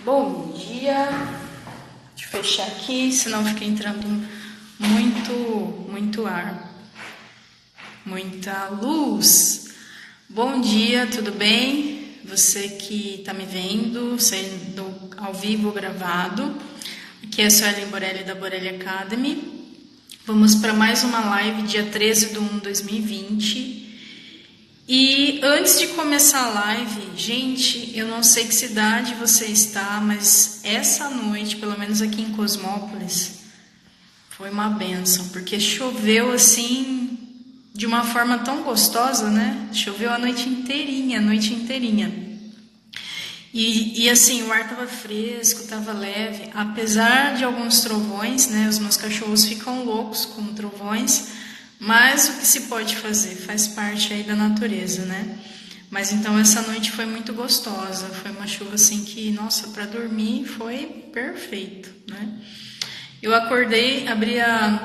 Bom dia. Deixa eu fechar aqui, senão fica entrando muito ar, muita luz. Bom dia, tudo bem? Você que está me vendo, sendo ao vivo ou gravado. Aqui é a Suelen Borelli da Borelli Academy. Vamos para mais uma live, dia 13/1/2020. E antes de começar a live, gente, eu não sei que cidade você está, mas essa noite, pelo menos aqui em Cosmópolis, foi uma bênção, porque choveu assim, de uma forma tão gostosa, né? Choveu a noite inteirinha, E assim, o ar estava fresco, estava leve, apesar de alguns trovões, né? Os meus cachorros ficam loucos com trovões, mas o que se pode fazer? Faz parte aí da natureza, né? Mas então essa noite foi muito gostosa, foi uma chuva assim que, nossa, para dormir foi perfeito, né? Eu acordei, abri a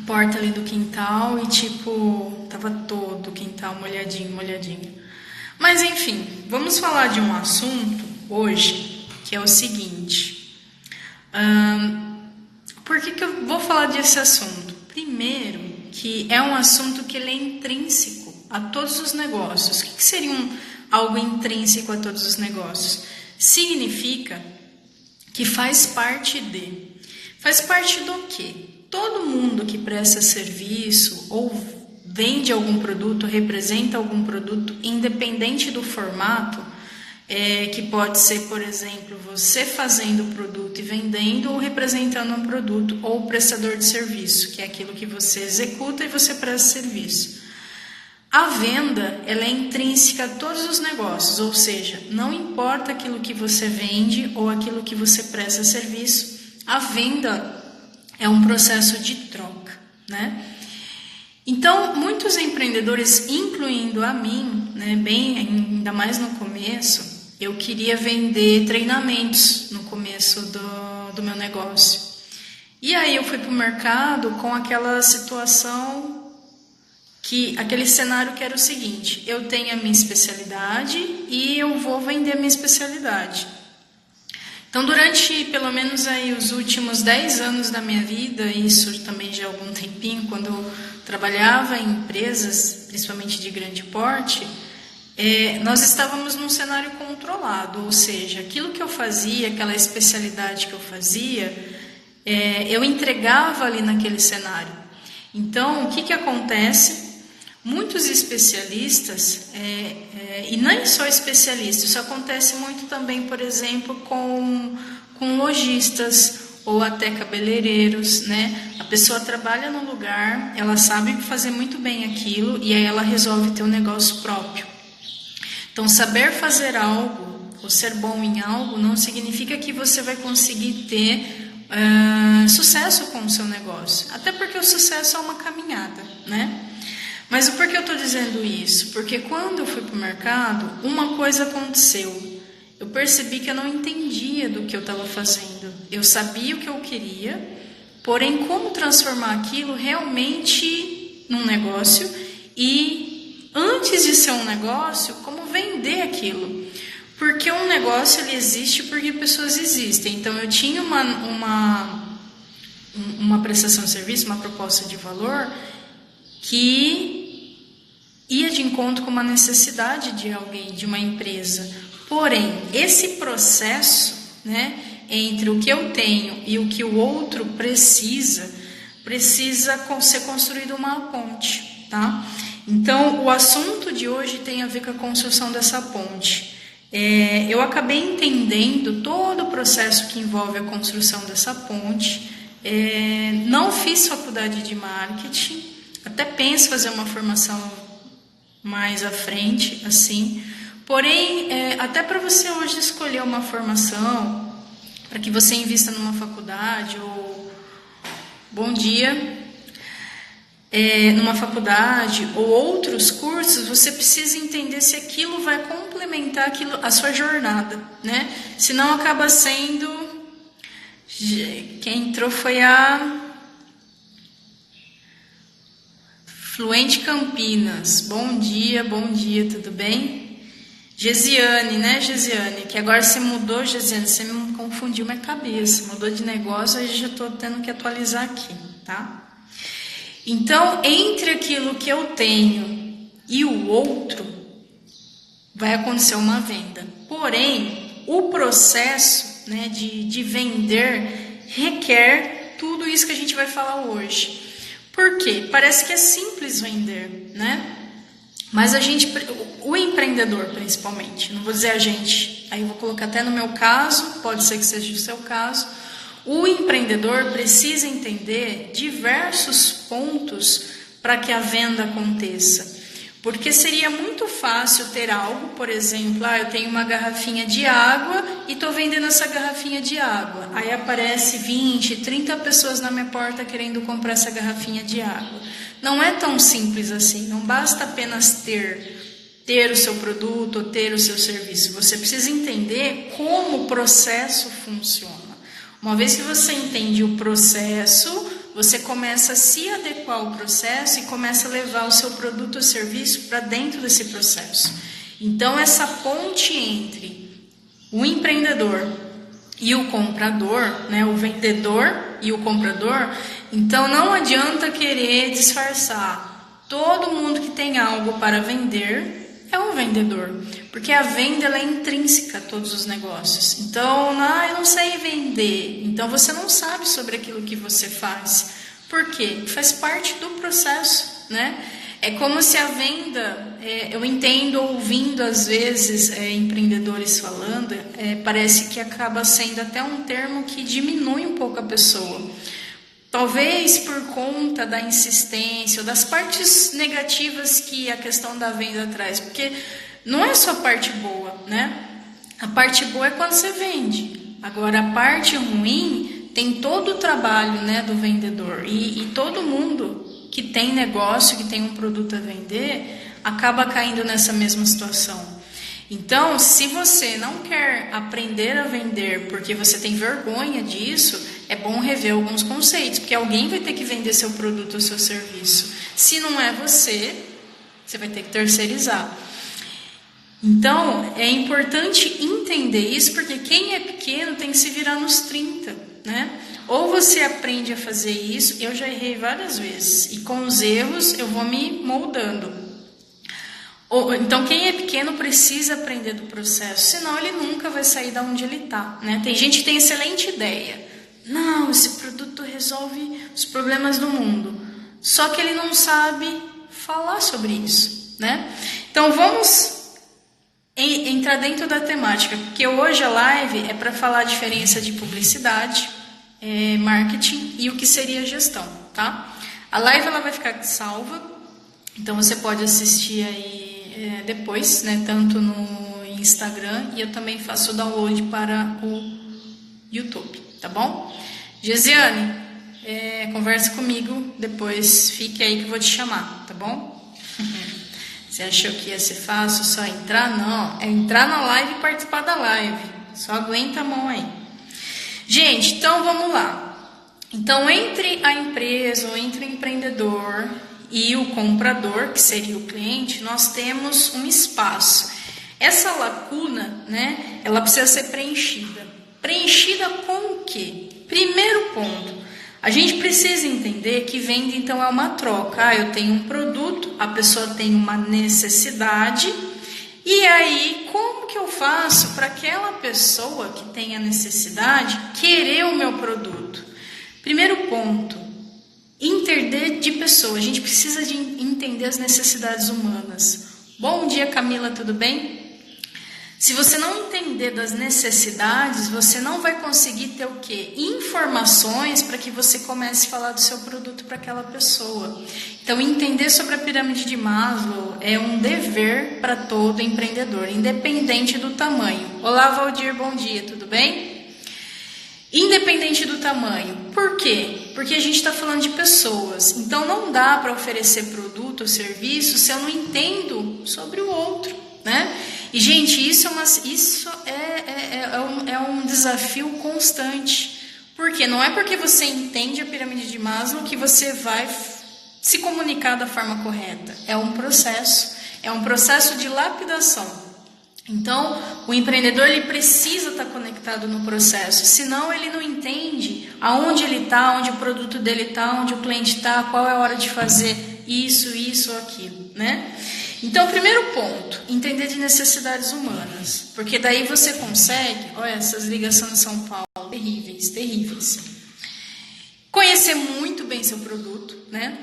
porta ali do quintal e tipo, tava todo o quintal molhadinho. Mas enfim, vamos falar de um assunto hoje, que é o seguinte. Por que eu vou falar desse assunto? Primeiro, que é um assunto que ele é intrínseco a todos os negócios. O que seria algo intrínseco a todos os negócios? Significa que faz parte de. Faz parte do quê? Todo mundo que presta serviço ou vende algum produto, representa algum produto, independente do formato, que pode ser, por exemplo, você fazendo o produto e vendendo ou representando um produto, ou prestador de serviço, que é aquilo que você executa e você presta serviço. A venda, ela é intrínseca a todos os negócios, ou seja, não importa aquilo que você vende ou aquilo que você presta serviço, a venda é um processo de troca, né? Então, muitos empreendedores, incluindo a mim, né, ainda mais no começo, eu queria vender treinamentos no começo do meu negócio. E aí eu fui para o mercado com aquela situação, aquele cenário que era o seguinte: eu tenho a minha especialidade e eu vou vender a minha especialidade. Então, durante pelo menos aí os últimos 10 anos da minha vida, isso também já há algum tempinho, quando eu trabalhava em empresas, principalmente de grande porte, nós estávamos num cenário controlado, ou seja, aquilo que eu fazia, aquela especialidade que eu fazia, eu entregava ali naquele cenário. Então, o que acontece? Muitos especialistas, e nem só especialistas, isso acontece muito também, por exemplo, com lojistas ou até cabeleireiros, né? A pessoa trabalha no lugar, ela sabe fazer muito bem aquilo e aí ela resolve ter um negócio próprio. Então, saber fazer algo ou ser bom em algo não significa que você vai conseguir ter sucesso com o seu negócio. Até porque o sucesso é uma caminhada, né? Mas por que eu estou dizendo isso? Porque quando eu fui para o mercado, uma coisa aconteceu. Eu percebi que eu não entendia do que eu estava fazendo. Eu sabia o que eu queria, porém como transformar aquilo realmente num negócio e, antes de ser um negócio, como vender aquilo. Porque um negócio ele existe porque pessoas existem. Então eu tinha uma prestação de serviço, uma proposta de valor que ia de encontro com uma necessidade de alguém, de uma empresa. Porém, esse processo, né, entre o que eu tenho e o que o outro precisa ser construído uma ponte, tá? Então, o assunto de hoje tem a ver com a construção dessa ponte. Eu acabei entendendo todo o processo que envolve a construção dessa ponte. Não fiz faculdade de marketing, até penso fazer uma formação mais à frente, assim. Porém, até para você hoje escolher uma formação, para que você invista numa faculdade, ou bom dia, numa faculdade ou outros cursos, você precisa entender se aquilo vai complementar a sua jornada, né? Senão acaba sendo... Quem entrou foi a Fluente Campinas. Bom dia, tudo bem? Gesiane, né, Gesiane? Que agora você mudou, Gesiane, você me confundiu minha cabeça. Mudou de negócio, aí já estou tendo que atualizar aqui, tá? Então, entre aquilo que eu tenho e o outro, vai acontecer uma venda. Porém, o processo, né, de vender requer tudo isso que a gente vai falar hoje. Por quê? Parece que é simples vender, né? Mas o empreendedor principalmente, não vou dizer a gente, aí eu vou colocar até no meu caso, pode ser que seja o seu caso, o empreendedor precisa entender diversos pontos para que a venda aconteça. Porque seria muito fácil ter algo, por exemplo, eu tenho uma garrafinha de água e estou vendendo essa garrafinha de água. Aí aparece 20, 30 pessoas na minha porta querendo comprar essa garrafinha de água. Não é tão simples assim, não basta apenas ter o seu produto ou ter o seu serviço. Você precisa entender como o processo funciona. Uma vez que você entende o processo, você começa a se adequar ao processo e começa a levar o seu produto ou serviço para dentro desse processo. Então, essa ponte entre o empreendedor e o comprador, né, o vendedor e o comprador, então não adianta querer disfarçar. Todo mundo que tem algo para vender é um vendedor, porque a venda ela é intrínseca a todos os negócios. Então, eu não sei vender, então você não sabe sobre aquilo que você faz. Por quê? Faz parte do processo, né? É como se a venda, eu entendo ouvindo às vezes empreendedores falando, parece que acaba sendo até um termo que diminui um pouco a pessoa. Talvez por conta da insistência ou das partes negativas que a questão da venda traz, porque não é só a parte boa, né? A parte boa é quando você vende. Agora, a parte ruim tem todo o trabalho, né, do vendedor. E todo mundo que tem negócio, que tem um produto a vender, acaba caindo nessa mesma situação. Então, se você não quer aprender a vender porque você tem vergonha disso, é bom rever alguns conceitos, porque alguém vai ter que vender seu produto ou seu serviço. Se não é você, você vai ter que terceirizar. Então, é importante entender isso, porque quem é pequeno tem que se virar nos 30, né? Ou você aprende a fazer isso, eu já errei várias vezes, e com os erros eu vou me moldando. Então, quem é pequeno precisa aprender do processo, senão ele nunca vai sair da onde ele está, né? Tem gente que tem excelente ideia. Não, esse produto resolve os problemas do mundo. Só que ele não sabe falar sobre isso, né? Então, vamos entrar dentro da temática, porque hoje a live é para falar a diferença de publicidade, marketing e o que seria gestão, tá? A live ela vai ficar salva, então você pode assistir aí depois, né? Tanto no Instagram e eu também faço o download para o YouTube, tá bom? Gesiane, conversa comigo depois, fique aí que eu vou te chamar, tá bom? Você achou que ia ser fácil só entrar? Não, é entrar na live e participar da live, só aguenta a mão aí. Gente, então vamos lá. Então, entre a empresa ou entre o empreendedor e o comprador, que seria o cliente, nós temos um espaço. Essa lacuna, né, ela precisa ser preenchida. Preenchida com o quê? Primeiro ponto, a gente precisa entender que venda então é uma troca. Eu tenho um produto, a pessoa tem uma necessidade, e aí como que eu faço para aquela pessoa que tem a necessidade querer o meu produto? Primeiro ponto, entender de pessoa. A gente precisa de entender as necessidades humanas. Bom dia, Camila, tudo bem? Se você não entender das necessidades, você não vai conseguir ter o quê? Informações para que você comece a falar do seu produto para aquela pessoa. Então, entender sobre a pirâmide de Maslow é um dever para todo empreendedor, independente do tamanho. Olá, Valdir, bom dia, tudo bem? Independente do tamanho. Por quê? Porque a gente está falando de pessoas. Então, não dá para oferecer produto ou serviço se eu não entendo sobre o outro, né? E, gente, isso é um desafio constante. Por quê? Não é porque você entende a pirâmide de Maslow que você vai se comunicar da forma correta. É um processo de lapidação. Então, o empreendedor ele precisa estar conectado no processo, senão ele não entende aonde ele está, onde o produto dele está, onde o cliente está, qual é a hora de fazer isso ou aquilo, né? Então, o primeiro ponto, entender de necessidades humanas, porque daí você consegue, olha, essas ligações de São Paulo, terríveis, terríveis. Conhecer muito bem seu produto, né?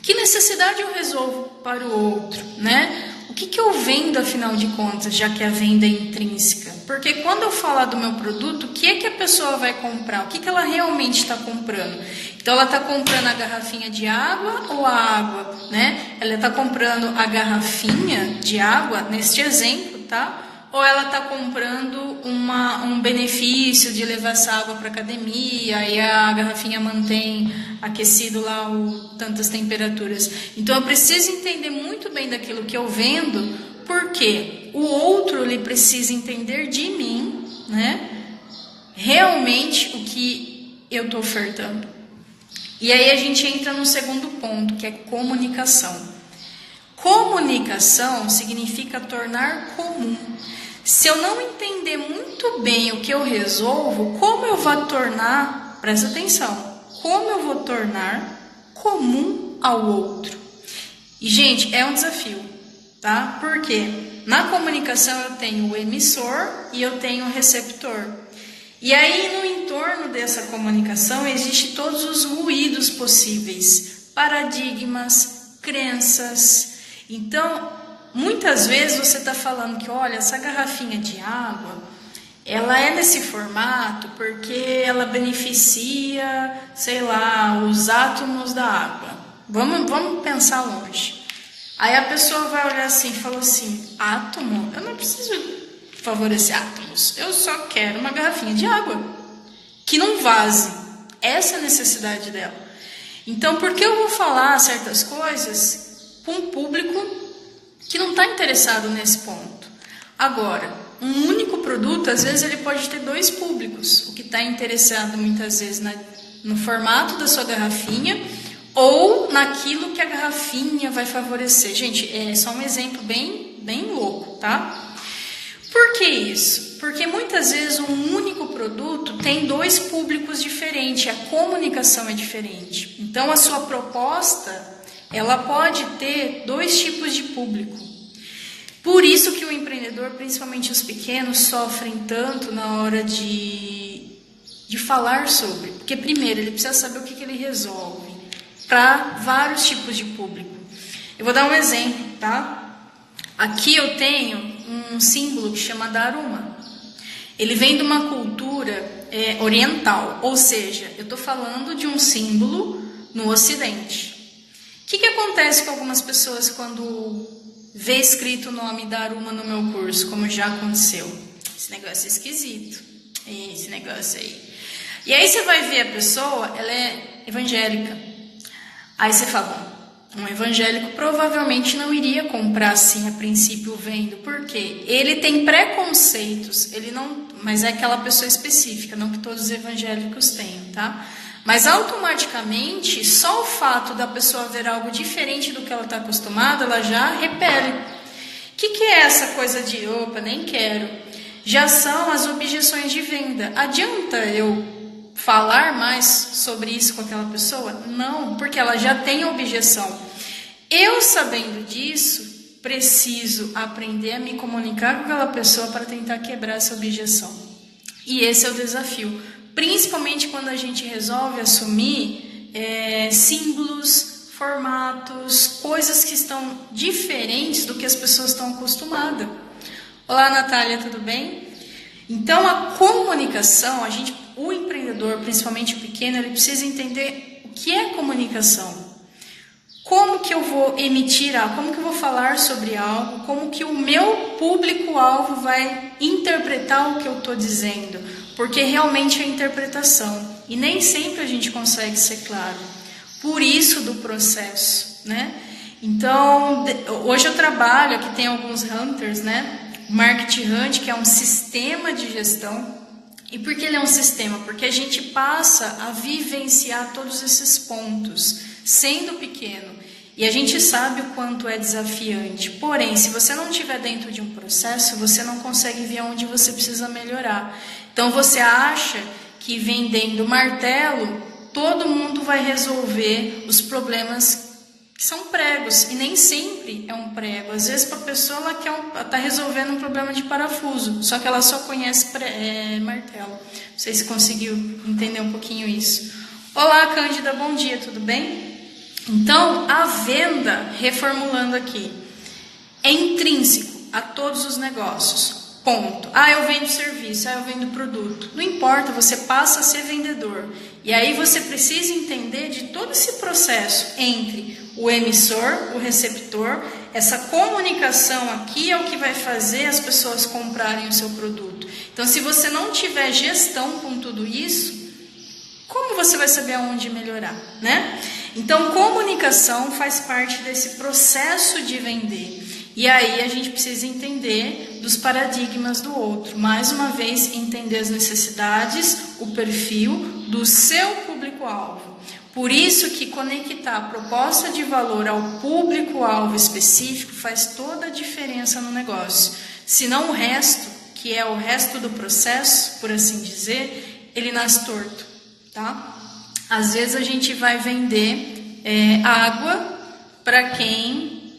Que necessidade eu resolvo para o outro, né? O que eu vendo, afinal de contas, já que a venda é intrínseca? Porque quando eu falar do meu produto, o que é que a pessoa vai comprar? O que ela realmente está comprando? Então, ela está comprando a garrafinha de água ou a água, né? Ela está comprando a garrafinha de água, neste exemplo, tá? Ou ela está comprando um benefício de levar essa água para a academia e a garrafinha mantém aquecido lá tantas temperaturas. Então, eu preciso entender muito bem daquilo que eu vendo, porque o outro ele precisa entender de mim, né? Realmente o que eu estou ofertando. E aí a gente entra no segundo ponto, que é comunicação. Comunicação significa tornar comum. Se eu não entender muito bem o que eu resolvo, como eu vou tornar, presta atenção, como eu vou tornar comum ao outro? E, gente, é um desafio, tá? Porque na comunicação eu tenho o emissor e eu tenho o receptor. E aí, no entorno dessa comunicação, existem todos os ruídos possíveis, paradigmas, crenças. Então, muitas vezes você está falando que, olha, essa garrafinha de água, ela é nesse formato porque ela beneficia, sei lá, os átomos da água. Vamos pensar longe. Aí a pessoa vai olhar assim e fala assim, átomo? Eu não preciso favorecer átomos. Eu só quero uma garrafinha de água que não vaze. Essa é a necessidade dela. Então, por que eu vou falar certas coisas para um público que não está interessado nesse ponto? Agora, um único produto, às vezes, ele pode ter dois públicos. O que está interessado, muitas vezes, no formato da sua garrafinha ou naquilo que a garrafinha vai favorecer. Gente, é só um exemplo bem louco, tá? Por que isso? Porque muitas vezes um único produto tem dois públicos diferentes, a comunicação é diferente. Então, a sua proposta, ela pode ter dois tipos de público. Por isso que o empreendedor, principalmente os pequenos, sofrem tanto na hora de falar sobre. Porque, primeiro, ele precisa saber o que ele resolve para vários tipos de público. Eu vou dar um exemplo, tá? Aqui eu tenho um símbolo que chama Daruma. Ele vem de uma cultura oriental, ou seja, eu estou falando de um símbolo no Ocidente. O que acontece com algumas pessoas quando vê escrito o nome Daruma no meu curso, como já aconteceu? Esse negócio é esquisito, esse negócio aí. E aí você vai ver a pessoa, ela é evangélica. Aí você fala, um evangélico provavelmente não iria comprar assim a princípio vendo, porque ele tem preconceitos, ele não, mas é aquela pessoa específica, não que todos os evangélicos tenham, tá? Mas automaticamente, só o fato da pessoa ver algo diferente do que ela está acostumada, ela já repele. O que é essa coisa de, opa, nem quero? Já são as objeções de venda. Adianta eu falar mais sobre isso com aquela pessoa? Não, porque ela já tem objeção. Eu, sabendo disso, preciso aprender a me comunicar com aquela pessoa para tentar quebrar essa objeção. E esse é o desafio, principalmente quando a gente resolve assumir símbolos, formatos, coisas que estão diferentes do que as pessoas estão acostumadas. Olá, Natália, tudo bem? Então, a comunicação, o empreendedor, principalmente o pequeno, ele precisa entender o que é comunicação. Como que eu vou emitir algo, como que eu vou falar sobre algo, como que o meu público-alvo vai interpretar o que eu estou dizendo, porque realmente é interpretação, e nem sempre a gente consegue ser claro, por isso do processo, né? Então, hoje eu trabalho, aqui tem alguns hunters, né? O Market Hunt, que é um sistema de gestão. E por que ele é um sistema? Porque a gente passa a vivenciar todos esses pontos, sendo pequeno. E a gente sabe o quanto é desafiante. Porém, se você não estiver dentro de um processo, você não consegue ver onde você precisa melhorar. Então você acha que vendendo martelo, todo mundo vai resolver os problemas que são pregos. E nem sempre é um prego. Às vezes para a pessoa ela está resolvendo um problema de parafuso, só que ela só conhece martelo. Não sei se conseguiu entender um pouquinho isso. Olá, Cândida, bom dia, tudo bem? Então, a venda, reformulando aqui, é intrínseco a todos os negócios, ponto. Eu vendo serviço, eu vendo produto. Não importa, você passa a ser vendedor. E aí você precisa entender de todo esse processo entre o emissor, o receptor. Essa comunicação aqui é o que vai fazer as pessoas comprarem o seu produto. Então, se você não tiver gestão com tudo isso, como você vai saber aonde melhorar, né? Então, comunicação faz parte desse processo de vender. E aí a gente precisa entender dos paradigmas do outro. Mais uma vez, entender as necessidades, o perfil do seu público-alvo. Por isso que conectar a proposta de valor ao público-alvo específico faz toda a diferença no negócio. Senão o resto, que é o resto do processo, por assim dizer, ele nasce torto, tá? Às vezes a gente vai vender água para quem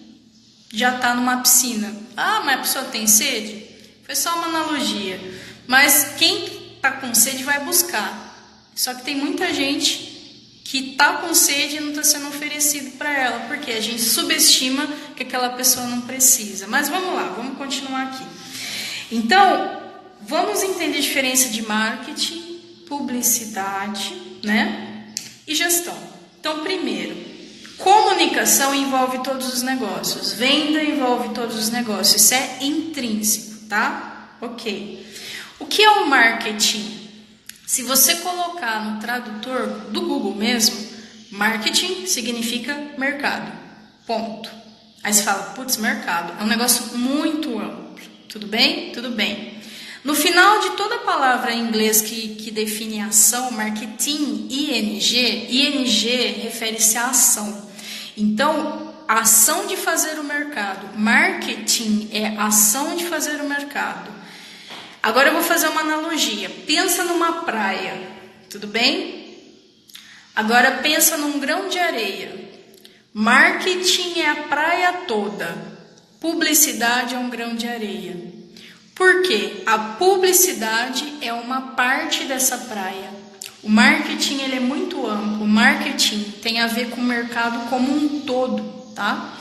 já está numa piscina. Mas a pessoa tem sede? Foi só uma analogia. Mas quem está com sede vai buscar. Só que tem muita gente que está com sede e não está sendo oferecido para ela, porque a gente subestima que aquela pessoa não precisa. Mas vamos lá, vamos continuar aqui. Então, vamos entender a diferença de marketing, publicidade, né? E gestão. Então, primeiro, comunicação envolve todos os negócios. Venda envolve todos os negócios. Isso é intrínseco, tá? Ok. O que é o marketing? Se você colocar no tradutor do Google mesmo, marketing significa mercado. Ponto. Aí você fala, putz, mercado. É um negócio muito amplo. Tudo bem? Tudo bem. No final de toda palavra em inglês que define ação, marketing, ING refere-se à ação. Então, a ação de fazer o mercado. Marketing é a ação de fazer o mercado. Agora eu vou fazer uma analogia. Pensa numa praia, tudo bem? Agora pensa num grão de areia. Marketing é a praia toda. Publicidade é um grão de areia. Por quê? A publicidade é uma parte dessa praia. O marketing ele é muito amplo. O marketing tem a ver com o mercado como um todo, tá?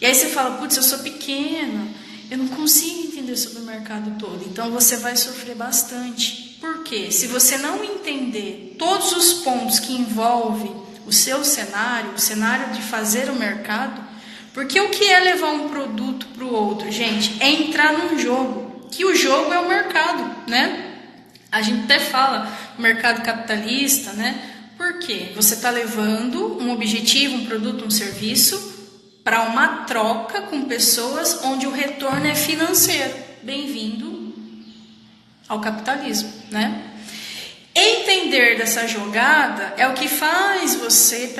E aí você fala, putz, eu sou pequena, eu não consigo entender sobre o mercado todo. Então você vai sofrer bastante. Por quê? Se você não entender todos os pontos que envolvem o seu cenário, o cenário de fazer o mercado, porque o que é levar um produto para o outro, gente, é entrar num jogo. Que o jogo é o mercado, né? A gente até fala mercado capitalista, né? Por quê? Você está levando um objetivo, um produto, um serviço para uma troca com pessoas onde o retorno é financeiro. Bem-vindo ao capitalismo, né? Entender dessa jogada é o que faz você,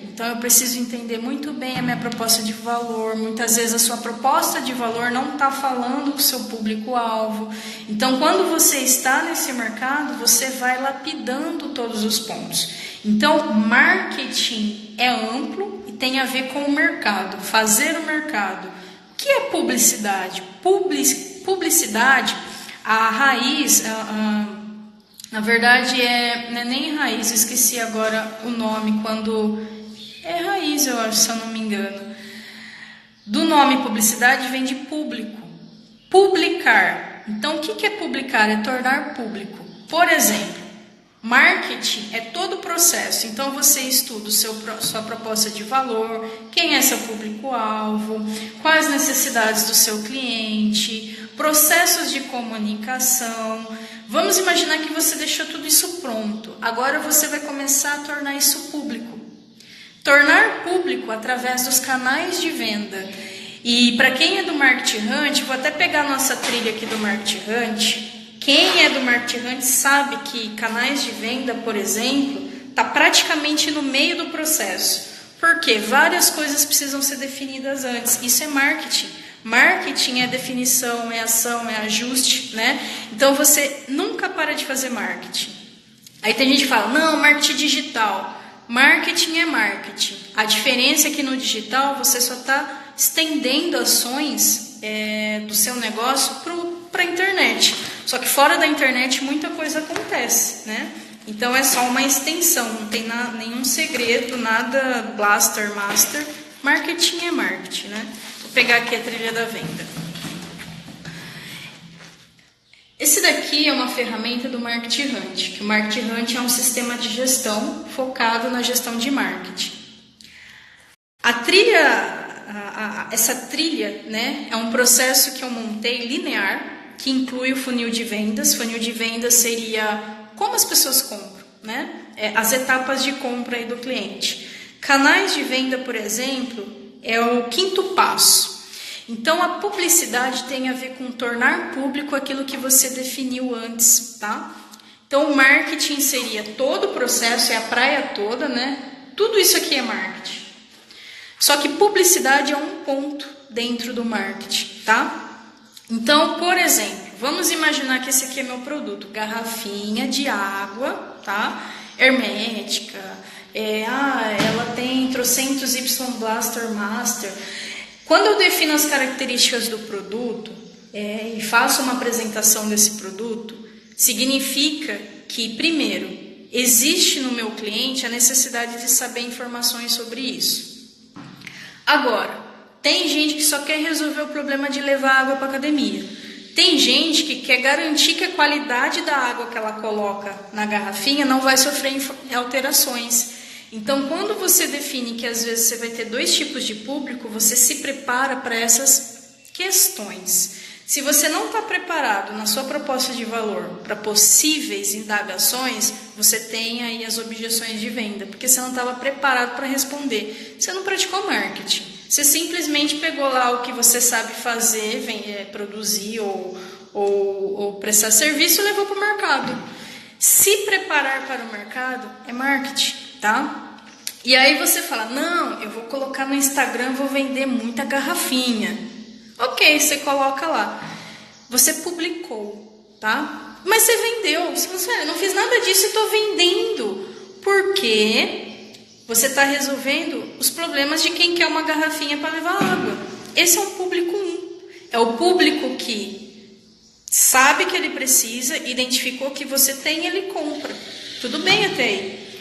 então eu preciso entender muito bem a minha proposta de valor. Muitas vezes a sua proposta de valor não está falando com o seu público-alvo. Então, quando você está nesse mercado, você vai lapidando todos os pontos. Então, marketing é amplo e tem a ver com o mercado, fazer o mercado. O que é publicidade? Publicidade, a raiz... Na verdade, não é nem raiz, eu esqueci agora o nome, quando... É raiz, eu acho, se eu não me engano. Do nome publicidade vem de público. Publicar. Então, o que é publicar? É tornar público. Por exemplo, marketing é todo o processo. Então, você estuda sua proposta de valor, quem é seu público-alvo, quais as necessidades do seu cliente, processos de comunicação. Vamos imaginar que você deixou tudo isso pronto. Agora você vai começar a tornar isso público. Tornar público através dos canais de venda. E para quem é do Marketing Hunt, vou até pegar a nossa trilha aqui do Marketing Hunt. Quem é do Marketing Hunt sabe que canais de venda, por exemplo, está praticamente no meio do processo. Porque várias coisas precisam ser definidas antes. Isso é marketing. Marketing é definição, é ação, é ajuste, né? Então você nunca para de fazer marketing. Aí tem gente que fala, não, marketing digital. Marketing é marketing. A diferença é que no digital você só está estendendo ações do seu negócio para a internet. Só que fora da internet muita coisa acontece, né? Então é só uma extensão, não tem nenhum segredo, nada blaster, master. Marketing é marketing, né? Vou pegar aqui a trilha da venda. Esse daqui é uma ferramenta do Marketing Hunt, que o Marketing Hunt é um sistema de gestão focado na gestão de marketing. Essa trilha, né, é um processo que eu montei linear, que inclui o funil de vendas. Funil de vendas seria como as pessoas compram, né? As etapas de compra aí do cliente. Canais de venda, por exemplo, é o quinto passo. Então, a publicidade tem a ver com tornar público aquilo que você definiu antes, tá? Então, o marketing seria todo o processo, é a praia toda, né? Tudo isso aqui é marketing. Só que publicidade é um ponto dentro do marketing, tá? Então, por exemplo, vamos imaginar que esse aqui é meu produto, garrafinha de água, tá? Hermética, ela tem trocentos Y Blaster Master. Quando eu defino as características do produto e faço uma apresentação desse produto, significa que, primeiro, existe no meu cliente a necessidade de saber informações sobre isso. Agora, tem gente que só quer resolver o problema de levar água para a academia. Tem gente que quer garantir que a qualidade da água que ela coloca na garrafinha não vai sofrer alterações. Então, quando você define que às vezes você vai ter dois tipos de público, você se prepara para essas questões. Se você não está preparado na sua proposta de valor para possíveis indagações, você tem aí as objeções de venda, porque você não estava preparado para responder. Você não praticou marketing. Você simplesmente pegou lá o que você sabe fazer, produzir ou prestar serviço e levou para o mercado. Se preparar para o mercado é marketing, tá? E aí você fala, não, eu vou colocar no Instagram, vou vender muita garrafinha. Ok, você coloca lá. Você publicou, tá? Mas você vendeu. Você não fiz nada disso e estou vendendo. Por quê? Você está resolvendo os problemas de quem quer uma garrafinha para levar água. Esse é um público 1. É o público que sabe que ele precisa, identificou que você tem, ele compra. Tudo bem até aí.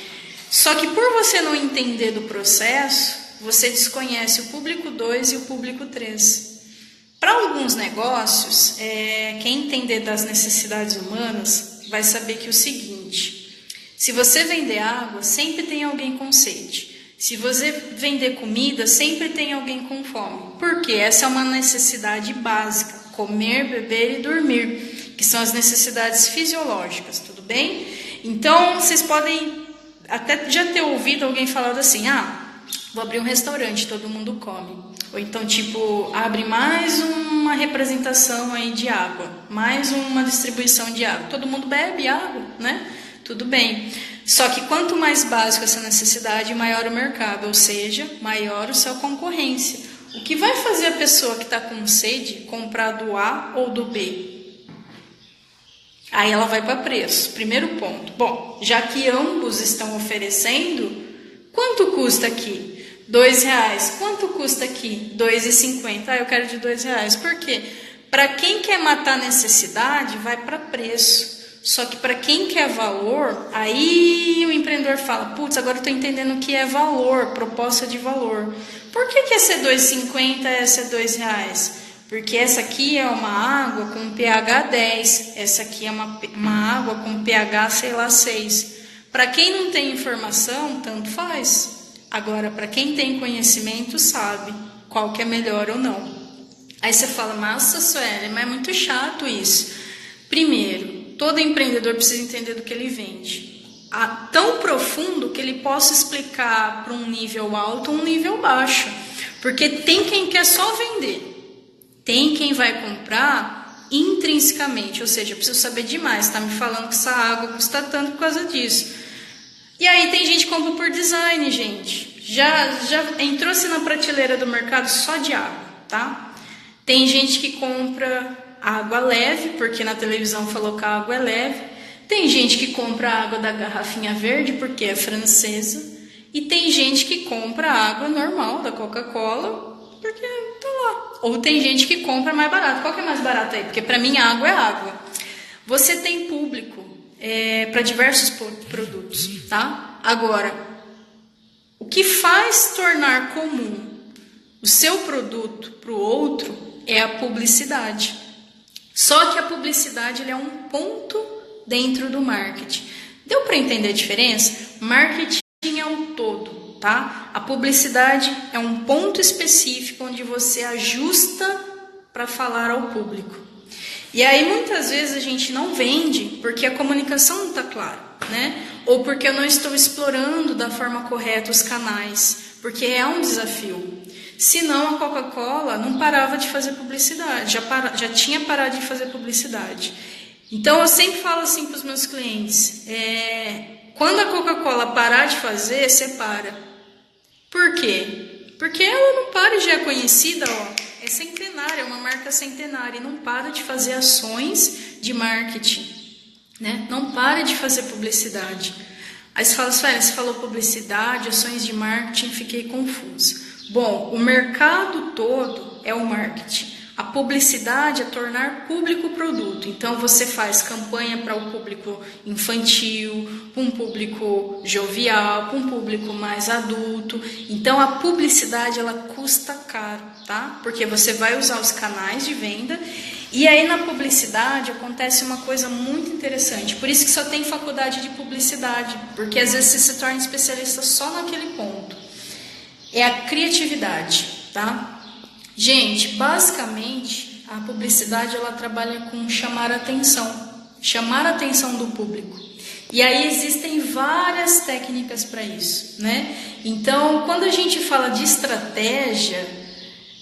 Só que por você não entender do processo, você desconhece o público 2 e o público 3. Para alguns negócios, quem entender das necessidades humanas vai saber que é o seguinte: se você vender água, sempre tem alguém com sede. Se você vender comida, sempre tem alguém com fome. Porque essa é uma necessidade básica: comer, beber e dormir, que são as necessidades fisiológicas, tudo bem? Então, vocês podem até já ter ouvido alguém falando assim, vou abrir um restaurante, todo mundo come. Ou então, abre mais uma representação aí de água, mais uma distribuição de água. Todo mundo bebe água, né? Tudo bem. Só que quanto mais básico essa necessidade, maior o mercado, ou seja, maior a sua concorrência. O que vai fazer a pessoa que está com sede comprar do A ou do B? Aí ela vai para preço. Primeiro ponto. Bom, já que ambos estão oferecendo, quanto custa aqui? R$2. Quanto custa aqui? R$2,50. Eu quero de R$2. Por quê? Para quem quer matar a necessidade, vai para preço. Só que para quem quer valor, aí o empreendedor fala, putz, agora eu estou entendendo o que é valor, proposta de valor. Por que essa é R$2,50 e essa é R$2? Porque essa aqui é uma água com pH 10, essa aqui é uma água com pH, 6. Para quem não tem informação, tanto faz. Agora, para quem tem conhecimento, sabe qual que é melhor ou não. Aí você fala, nossa, Sueli, mas é muito chato isso. Primeiro, todo empreendedor precisa entender do que ele vende. Tão profundo que ele possa explicar para um nível alto ou um nível baixo. Porque tem quem quer só vender. Tem quem vai comprar intrinsecamente. Ou seja, eu preciso saber demais. Está me falando que essa água custa tanto por causa disso. E aí tem gente que compra por design, gente. já entrou-se na prateleira do mercado só de água, tá? Tem gente que compra água leve, porque na televisão falou que a água é leve. Tem gente que compra a água da garrafinha verde, porque é francesa. E tem gente que compra a água normal, da Coca-Cola, porque tá lá. Ou tem gente que compra mais barato. Qual que é mais barato aí? Porque para mim a água é água. Você tem público para diversos produtos, tá? Agora, o que faz tornar comum o seu produto para o outro é a publicidade. Só que a publicidade ele é um ponto dentro do marketing. Deu para entender a diferença? Marketing é um todo, tá? A publicidade é um ponto específico onde você ajusta para falar ao público. E aí muitas vezes a gente não vende porque a comunicação não está clara, né? Ou porque eu não estou explorando da forma correta os canais, porque é um desafio. Senão a Coca-Cola não parava de fazer publicidade, já tinha parado de fazer publicidade. Então eu sempre falo assim para os meus clientes, quando a Coca-Cola parar de fazer, você para. Por quê? Porque ela não para de ser conhecida, é centenária, é uma marca centenária e não para de fazer ações de marketing, né? Não para de fazer publicidade. Aí você fala assim, você falou publicidade, ações de marketing, fiquei confusa. Bom, o mercado todo é o marketing. A publicidade é tornar público o produto. Então, você faz campanha para o público infantil, para um público jovial, para um público mais adulto. Então, a publicidade, ela custa caro, tá? Porque você vai usar os canais de venda. E aí, na publicidade, acontece uma coisa muito interessante. Por isso que só tem faculdade de publicidade. Porque, às vezes, você se torna especialista só naquele ponto. É a criatividade, tá? Gente, basicamente, a publicidade ela trabalha com chamar a atenção do público. E aí existem várias técnicas para isso, né? Então, quando a gente fala de estratégia,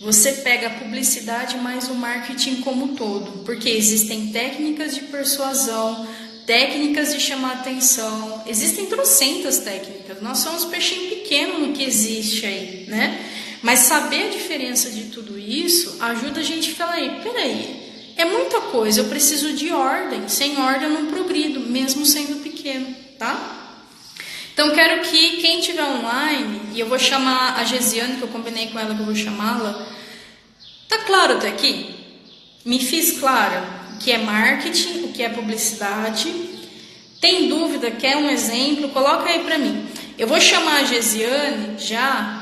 você pega a publicidade mais o marketing como um todo, porque existem técnicas de persuasão, técnicas de chamar atenção, existem trocentas técnicas, nós somos peixinho pequeno no que existe aí, né? Mas saber a diferença de tudo isso ajuda a gente a falar, peraí, é muita coisa, eu preciso de ordem, sem ordem eu não progrido, mesmo sendo pequeno, tá? Então quero que quem estiver online, e eu vou chamar a Gesiane, que eu combinei com ela que eu vou chamá-la, tá claro até aqui? Me fiz clara? O que é marketing, o que é publicidade. Tem dúvida, quer um exemplo? Coloca aí para mim. Eu vou chamar a Gesiane já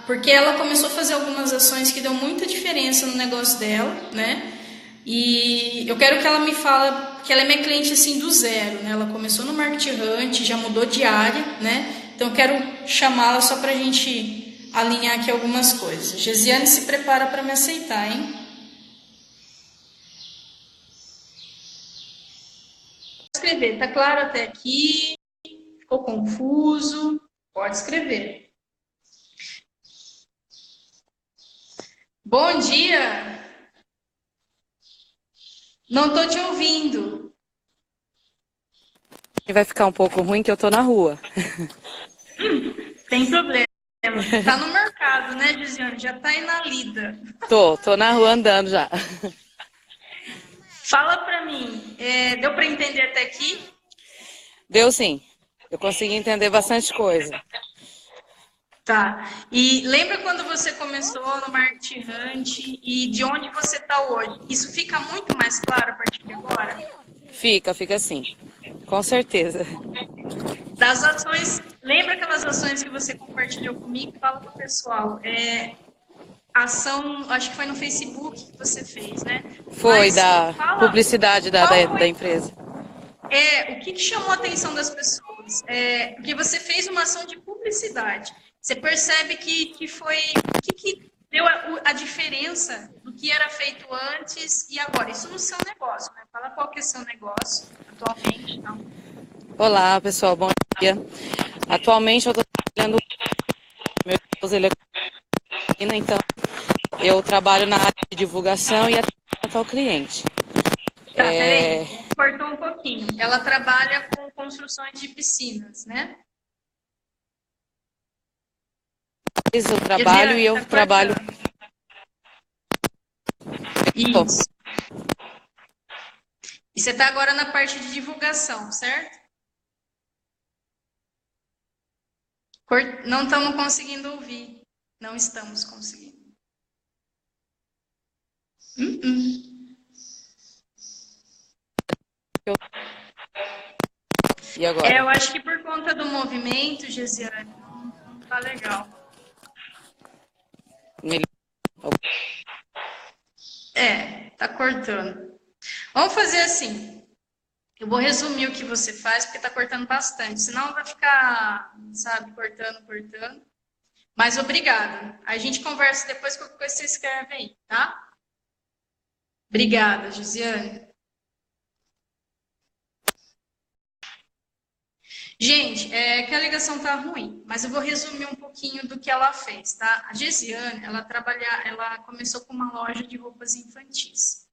porque ela começou a fazer algumas ações que deu muita diferença no negócio dela, né? E eu quero que ela me fale, que ela é minha cliente assim do zero, né? Ela começou no Market Hunt, já mudou de área, né? Então eu quero chamá-la só para a gente alinhar aqui algumas coisas. Gesiane, se prepara para me aceitar, hein? Escrever, tá claro até aqui? Ficou confuso? Pode escrever. Bom dia! Não tô te ouvindo. Vai ficar um pouco ruim que eu tô na rua. Tem problema. Tá no mercado, né, Gisiane? Já tá aí na lida. Tô na rua andando já. Fala pra mim, deu pra entender até aqui? Deu sim. Eu consegui entender bastante coisa. Tá. E lembra quando você começou no Market Hunt e de onde você está hoje? Isso fica muito mais claro a partir de agora? Fica assim. Com certeza. Das ações, lembra aquelas ações que você compartilhou comigo? Fala pro pessoal. Ação, acho que foi no Facebook que você fez, né? Foi. Mas da fala, publicidade da empresa. O que chamou a atenção das pessoas? Porque você fez uma ação de publicidade. Você percebe que foi... O que deu a diferença do que era feito antes e agora? Isso no seu negócio, né? Fala qual que é o seu negócio atualmente, então. Olá, pessoal. Bom dia. Atualmente eu tô trabalhando... Meu esposo, ele é... Então, eu trabalho na área de divulgação e atendimento ao cliente. Tá, peraí. Cortou um pouquinho. Ela trabalha com construções de piscinas, né? eu trabalho e eu trabalho. Isso. E você está agora na parte de divulgação, certo? Não estamos conseguindo ouvir. Não estamos conseguindo. E agora? Eu acho que por conta do movimento, Gesiane, não tá legal. Tá cortando. Vamos fazer assim. Eu vou resumir o que você faz, porque tá cortando bastante. Senão vai ficar, sabe, cortando. Mas obrigada. A gente conversa depois com o que você escreve aí, tá? Obrigada, Gesiane. Gente, que a ligação tá ruim, mas eu vou resumir um pouquinho do que ela fez, tá? A Gesiane, ela começou com uma loja de roupas infantis.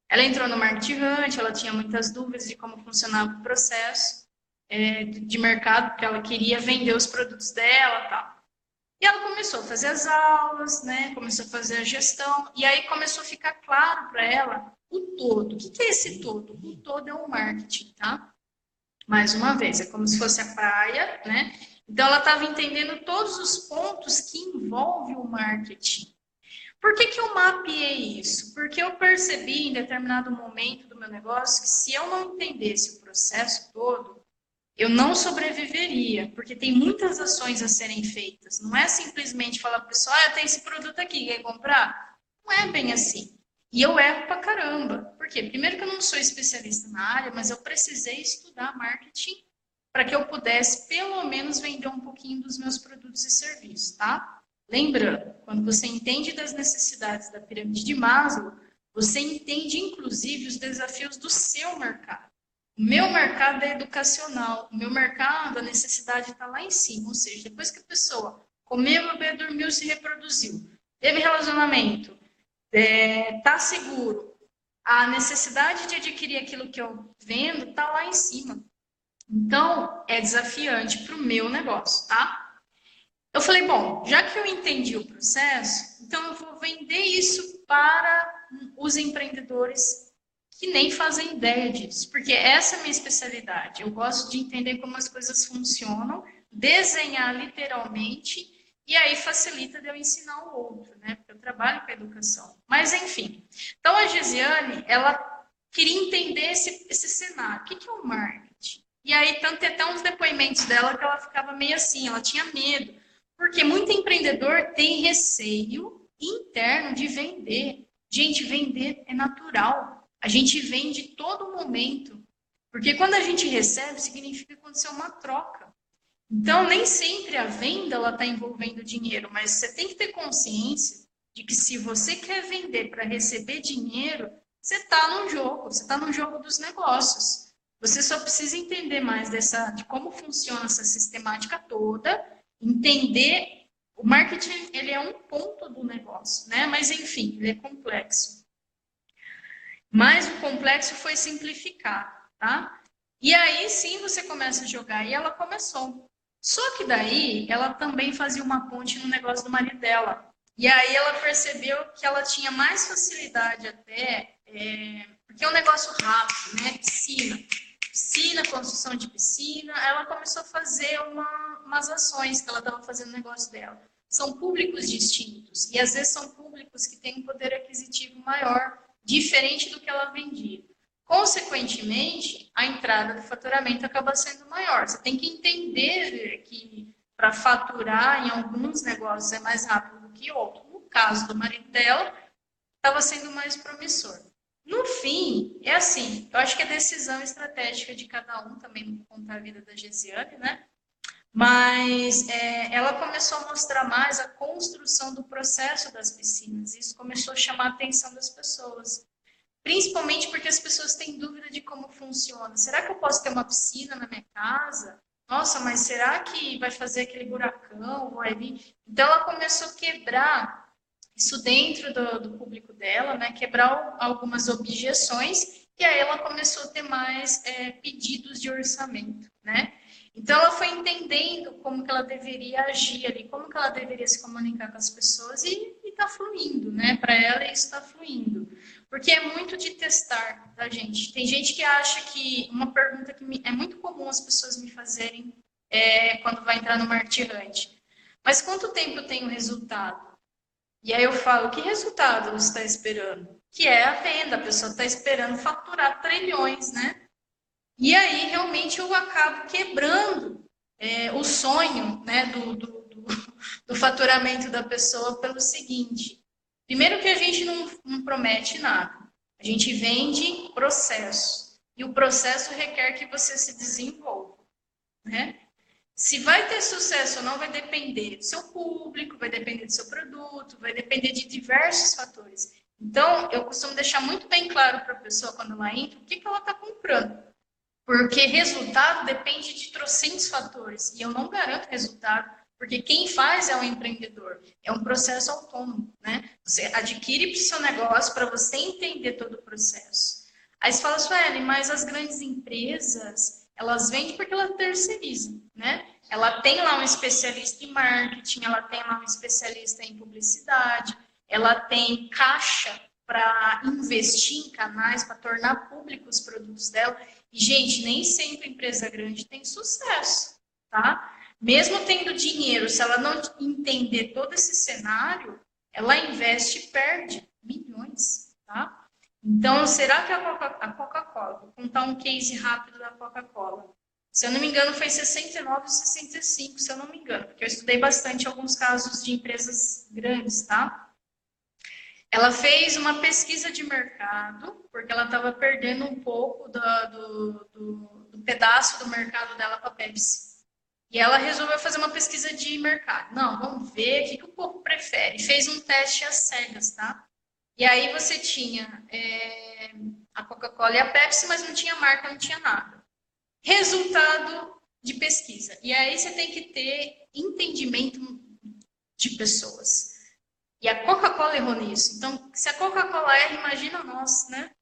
Ela entrou no marketing Hunt, ela tinha muitas dúvidas de como funcionava o processo de mercado, porque ela queria vender os produtos dela e tal. E ela começou a fazer as aulas, né? Começou a fazer a gestão, e aí começou a ficar claro para ela o todo. O que é esse todo? O todo é o marketing, tá? Mais uma vez, é como se fosse a praia, né? Então, ela estava entendendo todos os pontos que envolvem o marketing. Por que eu mapeei isso? Porque eu percebi em determinado momento do meu negócio que se eu não entendesse o processo todo, eu não sobreviveria, porque tem muitas ações a serem feitas. Não é simplesmente falar para o pessoal, eu tenho esse produto aqui, quer comprar? Não é bem assim. E eu erro pra caramba. Por quê? Primeiro que eu não sou especialista na área, mas eu precisei estudar marketing para que eu pudesse, pelo menos, vender um pouquinho dos meus produtos e serviços, tá? Lembrando, quando você entende das necessidades da pirâmide de Maslow, você entende, inclusive, os desafios do seu mercado. O meu mercado é educacional, o meu mercado, a necessidade está lá em cima, ou seja, depois que a pessoa comeu, bebeu, dormiu, se reproduziu, teve relacionamento, tá seguro, a necessidade de adquirir aquilo que eu vendo está lá em cima. Então, é desafiante para o meu negócio, tá? Eu falei, bom, já que eu entendi o processo, então eu vou vender isso para os empreendedores que nem fazem ideia disso, porque essa é a minha especialidade. Eu gosto de entender como as coisas funcionam, desenhar literalmente, e aí facilita de eu ensinar o outro, né? Porque eu trabalho com a educação. Mas, enfim. Então, a Gesiane, ela queria entender esse cenário. O que é o marketing? E aí, tanto tem até uns depoimentos dela que ela ficava meio assim, ela tinha medo. Porque muito empreendedor tem receio interno de vender. Gente, vender é natural. A gente vende todo momento. Porque quando a gente recebe, significa que aconteceu uma troca. Então, nem sempre a venda está envolvendo dinheiro, mas você tem que ter consciência de que se você quer vender para receber dinheiro, você está no jogo, você está no jogo dos negócios. Você só precisa entender mais de como funciona essa sistemática toda, entender. O marketing, ele é um ponto do negócio, né? Mas, enfim, ele é complexo. Mas o complexo foi simplificar, tá? E aí, sim, você começa a jogar. E ela começou. Só que daí, ela também fazia uma ponte no negócio do marido dela. E aí, ela percebeu que ela tinha mais facilidade até... porque é um negócio rápido, né? Piscina, construção de piscina. Ela começou a fazer umas ações que ela estava fazendo no negócio dela. São públicos distintos. E, às vezes, são públicos que têm um poder aquisitivo maior, diferente do que ela vendia. Consequentemente, a entrada do faturamento acaba sendo maior. Você tem que entender que para faturar em alguns negócios é mais rápido do que outros. No caso do marido dela, estava sendo mais promissor. No fim, é assim, eu acho que é decisão estratégica de cada um, também não vou contar a vida da Gesiane, né? Mas ela começou a mostrar mais a construção do processo das piscinas. Isso começou a chamar a atenção das pessoas. Principalmente porque as pessoas têm dúvida de como funciona. Será que eu posso ter uma piscina na minha casa? Nossa, mas será que vai fazer aquele buracão? Vai vir? Então, ela começou a quebrar isso dentro do público dela, né? Quebrar algumas objeções, e aí ela começou a ter mais pedidos de orçamento, né? Então, ela foi entendendo como que ela deveria agir ali, como que ela deveria se comunicar com as pessoas e está fluindo, né? Para ela, isso está fluindo. Porque é muito de testar, tá, gente? Tem gente que acha que uma pergunta que é muito comum as pessoas me fazerem quando vai entrar no Market Hunt. Mas quanto tempo tem o resultado? E aí eu falo, que resultado você está esperando? Que é a venda, a pessoa está esperando faturar trilhões, né? E aí, realmente, eu acabo quebrando o sonho, né, do faturamento da pessoa pelo seguinte. Primeiro que a gente não promete nada. A gente vende processo. E o processo requer que você se desenvolva, né? Se vai ter sucesso ou não vai depender do seu público, vai depender do seu produto, vai depender de diversos fatores. Então, eu costumo deixar muito bem claro para a pessoa, quando ela entra, o que ela está comprando. Porque resultado depende de trocentos fatores. E eu não garanto resultado, porque quem faz é o empreendedor. É um processo autônomo, né? Você adquire para o seu negócio para você entender todo o processo. Aí você fala, Sueli, mas as grandes empresas, elas vendem porque elas terceirizam, né? Ela tem lá um especialista em marketing, ela tem lá um especialista em publicidade, ela tem caixa para investir em canais, para tornar públicos os produtos dela. E, gente, nem sempre empresa grande tem sucesso, tá? Mesmo tendo dinheiro, se ela não entender todo esse cenário, ela investe e perde milhões, tá? Então, será que a Coca-Cola, vou contar um case rápido da Coca-Cola. Se eu não me engano, foi 69 ou 65, se eu não me engano, porque eu estudei bastante alguns casos de empresas grandes, tá? Ela fez uma pesquisa de mercado, porque ela estava perdendo um pouco do pedaço do mercado dela para a Pepsi. E ela resolveu fazer uma pesquisa de mercado. Não, vamos ver o que o povo prefere. Fez um teste às cegas, tá? E aí você tinha a Coca-Cola e a Pepsi, mas não tinha marca, não tinha nada. Resultado de pesquisa. E aí você tem que ter entendimento de pessoas. E a Coca-Cola errou nisso. Então, se a Coca-Cola erra, imagina nós, né?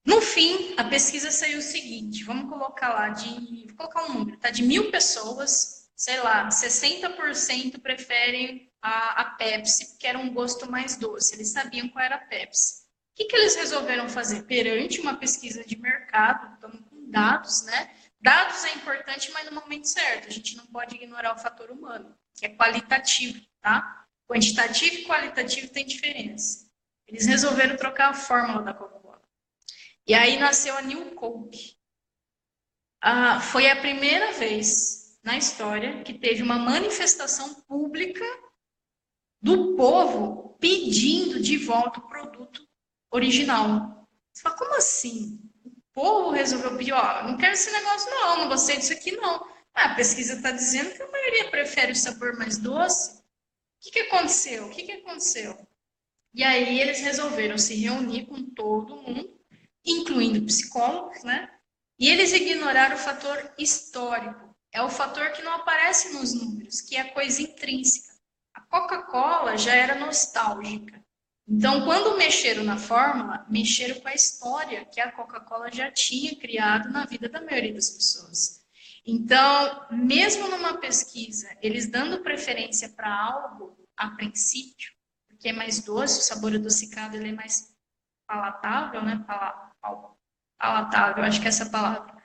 No fim, a pesquisa saiu o seguinte, vamos colocar lá, vou colocar um número, tá? De 1.000 pessoas, sei lá, 60% preferem a Pepsi, porque era um gosto mais doce. Eles sabiam qual era a Pepsi. O que eles resolveram fazer? Perante uma pesquisa de mercado, estamos com dados, né? Dados é importante, mas no momento certo. A gente não pode ignorar o fator humano, que é qualitativo, tá? Quantitativo e qualitativo tem diferença. Eles resolveram trocar a fórmula da Coca-Cola. E aí nasceu a New Coke. Foi a primeira vez na história que teve uma manifestação pública do povo pedindo de volta o produto original. Você fala, como assim? O povo resolveu pedir, não quero esse negócio não gostei disso aqui não. A pesquisa está dizendo que a maioria prefere o sabor mais doce. O que aconteceu? O que aconteceu? E aí eles resolveram se reunir com todo mundo, incluindo psicólogos, né? E eles ignoraram o fator histórico. É o fator que não aparece nos números, que é a coisa intrínseca. A Coca-Cola já era nostálgica. Então, quando mexeram na fórmula, mexeram com a história que a Coca-Cola já tinha criado na vida da maioria das pessoas. Então, mesmo numa pesquisa, eles dando preferência para algo a princípio, porque é mais doce, o sabor adocicado ele é mais palatável, né? Palatável, acho que é essa palavra.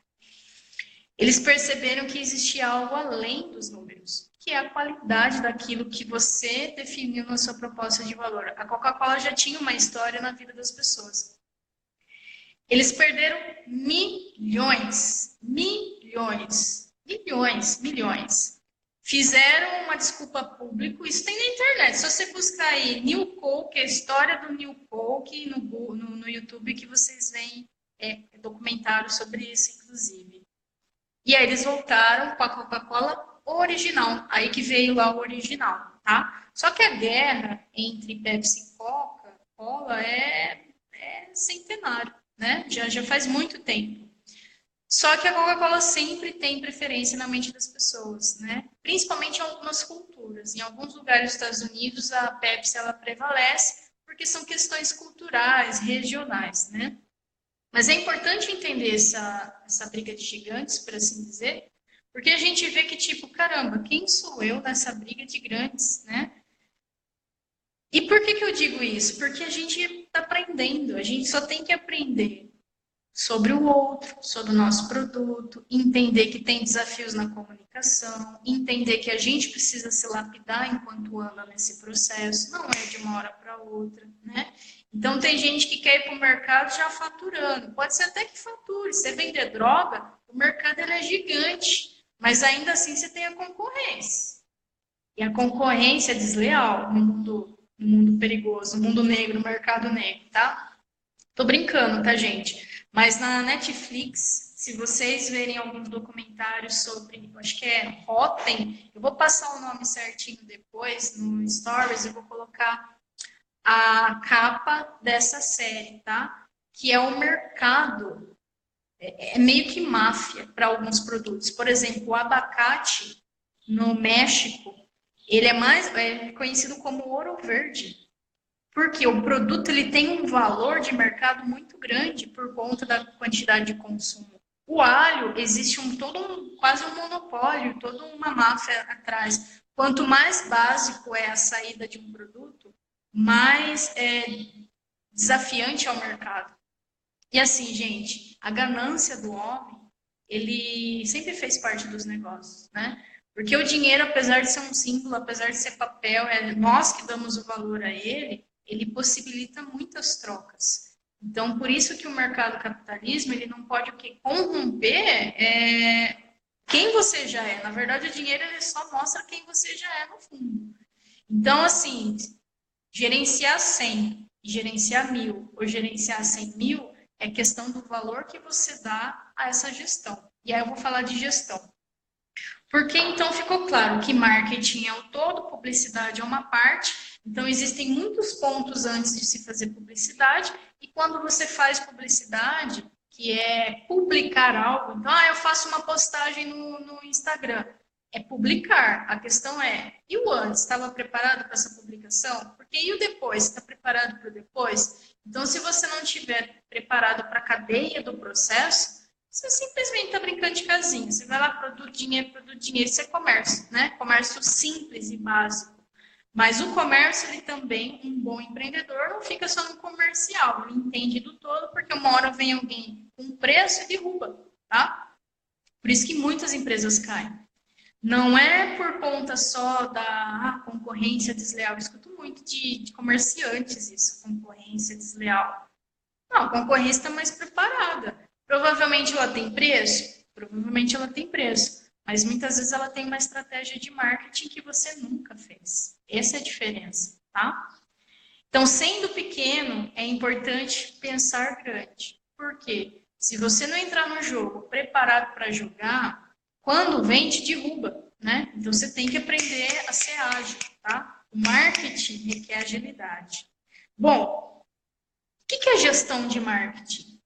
Eles perceberam que existia algo além dos números, que é a qualidade daquilo que você definiu na sua proposta de valor. A Coca-Cola já tinha uma história na vida das pessoas. Eles perderam milhões. Fizeram uma desculpa pública, isso tem na internet. Se você buscar aí New Coke, a história do New Coke no YouTube, que vocês veem documentário sobre isso, inclusive. E aí eles voltaram com a Coca-Cola original, aí que veio lá o original, tá? Só que a guerra entre Pepsi e Coca-Cola é centenário, né? Já faz muito tempo. Só que a Coca-Cola sempre tem preferência na mente das pessoas, né? Principalmente em algumas culturas. Em alguns lugares dos Estados Unidos, a Pepsi ela prevalece porque são questões culturais, regionais, né? Mas é importante entender essa briga de gigantes, por assim dizer, porque a gente vê que, tipo, caramba, quem sou eu nessa briga de grandes, né? E por que eu digo isso? Porque a gente está aprendendo, a gente só tem que aprender sobre o outro, sobre o nosso produto, entender que tem desafios na comunicação, entender que a gente precisa se lapidar enquanto anda nesse processo, não é de uma hora para outra, né? Então tem gente que quer ir para o mercado já faturando, pode ser até que fature, você vender droga, o mercado ele é gigante, mas ainda assim você tem a concorrência. E a concorrência é desleal no mundo perigoso, no mundo negro, no mercado negro, tá? Tô brincando, tá, gente? Mas na Netflix, se vocês verem alguns documentários sobre, acho que é Rotten, eu vou passar o nome certinho depois no Stories, eu vou colocar a capa dessa série, tá? Que é o mercado, é meio que máfia para alguns produtos. Por exemplo, o abacate no México, ele é conhecido como ouro verde. Porque o produto ele tem um valor de mercado muito grande por conta da quantidade de consumo. O alho, existe quase um monopólio, toda uma máfia atrás. Quanto mais básico é a saída de um produto, mais desafiante é o mercado. E assim, gente, a ganância do homem, ele sempre fez parte dos negócios, né? Porque o dinheiro, apesar de ser um símbolo, apesar de ser papel, é nós que damos o valor a ele, ele possibilita muitas trocas. Então, por isso que o mercado capitalismo, ele não pode o quê? Corromper quem você já é. Na verdade, o dinheiro ele só mostra quem você já é no fundo. Então, assim, gerenciar 100 e gerenciar 1.000 ou gerenciar 100.000 é questão do valor que você dá a essa gestão. E aí eu vou falar de gestão. Porque então ficou claro que marketing é o todo, publicidade é uma parte. Então existem muitos pontos antes de se fazer publicidade. E quando você faz publicidade, que é publicar algo, então eu faço uma postagem no Instagram. É publicar. A questão é, e o antes? Estava preparado para essa publicação? Porque e o depois? Está preparado para o depois? Então, se você não estiver preparado para a cadeia do processo, você simplesmente está brincando de casinha. Você vai lá, produz dinheiro, isso é comércio, né? Comércio simples e básico. Mas o comércio, ele também, um bom empreendedor, não fica só no comercial. Ele entende do todo, porque uma hora vem alguém com preço e derruba, tá? Por isso que muitas empresas caem. Não é por conta só da concorrência desleal. Eu escuto muito de comerciantes isso, concorrência desleal. Não, a concorrência está mais preparada. Provavelmente ela tem preço? Provavelmente ela tem preço. Mas muitas vezes ela tem uma estratégia de marketing que você nunca fez. Essa é a diferença, tá? Então, sendo pequeno, é importante pensar grande. Por quê? Se você não entrar no jogo preparado para jogar, quando vem, te derruba, né? Então, você tem que aprender a ser ágil, tá? O marketing requer agilidade. Bom, o que é gestão de marketing?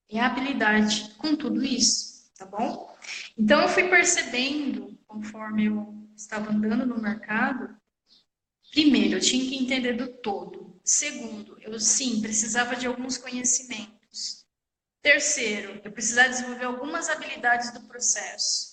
É a habilidade com tudo isso, tá bom? Então, eu fui percebendo, conforme eu estava andando no mercado, primeiro, eu tinha que entender do todo. Segundo, eu sim precisava de alguns conhecimentos. Terceiro, eu precisava desenvolver algumas habilidades do processo.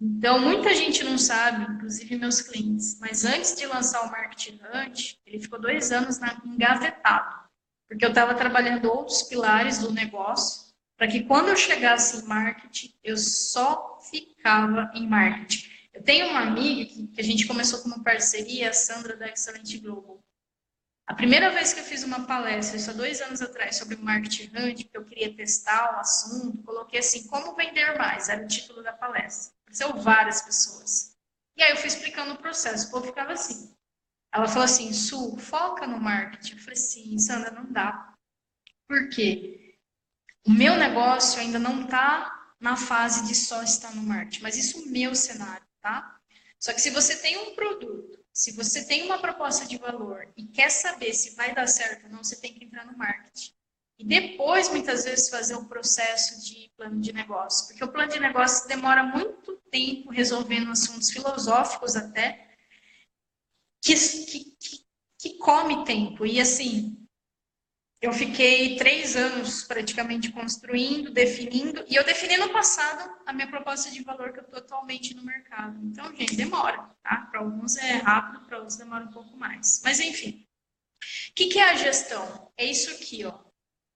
Então, muita gente não sabe, inclusive meus clientes, mas antes de lançar o Marketing Hunt, ele ficou 2 anos engavetado, porque eu estava trabalhando outros pilares do negócio, para que quando eu chegasse em marketing, eu só ficava em marketing. Eu tenho uma amiga que a gente começou como parceria, a Sandra da Excelente Global. A primeira vez que eu fiz uma palestra, isso há 2 anos atrás, sobre o Marketing Hunt, porque eu queria testar o assunto, coloquei assim, como vender mais, era o título da palestra. Apareceu várias pessoas. E aí eu fui explicando o processo, o povo ficava assim. Ela falou assim, Su, foca no marketing. Eu falei assim, Sandra, não dá. Por quê? O meu negócio ainda não está na fase de só estar no marketing, mas isso é o meu cenário, tá? Só que se você tem um produto, se você tem uma proposta de valor e quer saber se vai dar certo ou não, você tem que entrar no marketing. E depois, muitas vezes, fazer o processo de plano de negócio. Porque o plano de negócio demora muito tempo resolvendo assuntos filosóficos até, que come tempo. E assim, Eu fiquei 3 anos praticamente construindo, definindo, e eu defini no passado a minha proposta de valor que eu estou atualmente no mercado. Então, gente, demora, tá? Para alguns é rápido, para outros demora um pouco mais. Mas, enfim, o que é a gestão? É isso aqui, ó.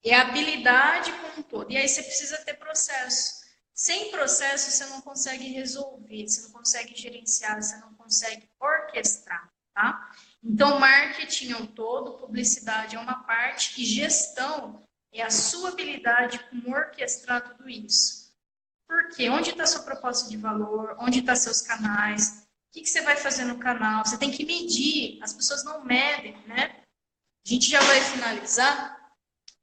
É a habilidade como um todo. E aí você precisa ter processo. Sem processo, você não consegue resolver, você não consegue gerenciar, você não consegue orquestrar, tá? Então, marketing é um todo, publicidade é uma parte e gestão é a sua habilidade como orquestrar tudo isso. Por quê? Onde está a sua proposta de valor? Onde estão seus canais? O que você vai fazer no canal? Você tem que medir. As pessoas não medem, né? A gente já vai finalizar,